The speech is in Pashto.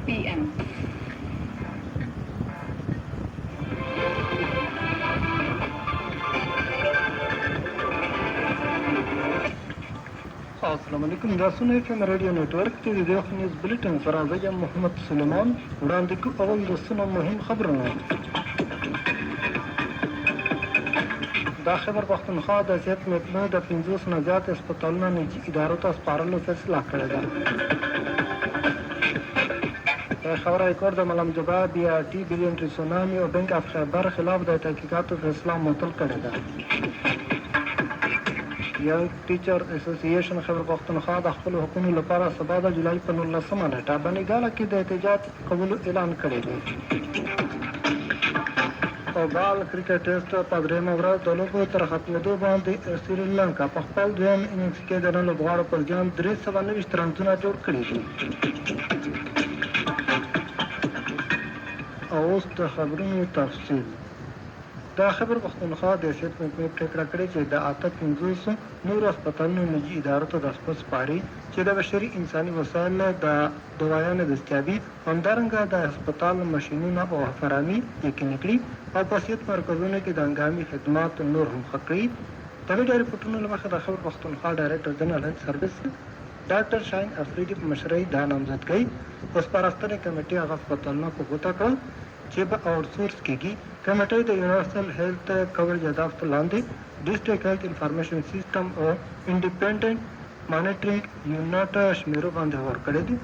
p.m. السلام علیکم دا سونه اف ام رادیو نتورک کې د دغه نیوز بلټن سره زه یم محمد سلیمان وړاندې کوم اول د سونه مهم خبرونه دا خبر پښتونخوا د صحت محکمې د 500 نه زیات هسپتالونو نجي ادارو ته سپارلو فیصله کړې ده دا خبره کور د ملام جبا بي ار ټي بلین سونامي او بینک اف خیبر خلاف د تحقیقاتو فیصله معطل کړې ده یو ټیچر اسوسییشن خبر پښتونخوا د خپل حقوقو لپاره سبا د جولای په 19 نیټه باندې ګاله کې د احتجاج قبول اعلان کړی دی او بال کرکټ ټیسټ په درېمه ورځ د لوبو تر ختمېدو باندې سریلانکا په خپل دویم اننګز کې د نن لوبغاړو پر ځان 390 رنونه جوړ کړي دي او اوس د خبرونو تفصیل دا خبر پښتونخوا د صحت محکمې پریکړه کړې چې د 850 نور هسپتالونو نجي ادارو ته د سپاري چې د بشري انساني وسایل د دوايانو دستیابي همدارنګه د هسپتال ماشینونه او فرامي یقیني کړي او په صحت مرکزونو کې د هنګامي خدمات نور هم ښه کړي د ویډیو رپورټونو له مخې د خبر پښتونخوا ډایرکټر جنرال هیلث سروس ډاکټر شاهین افریدي په مشرۍ دا نامزدګۍ په سپارښتنې کمیټې هغه هسپتالونه په ګوته کړل چې په آوټسورس کېږي کمیټې د یونیورسل هیلث کوریج اهداف لاندې ډیسټریکټ هیلث انفارمیشن سیستم او انډیپینډنٹ مانیټرینګ یونټ شمیرو باندې ورکړی دي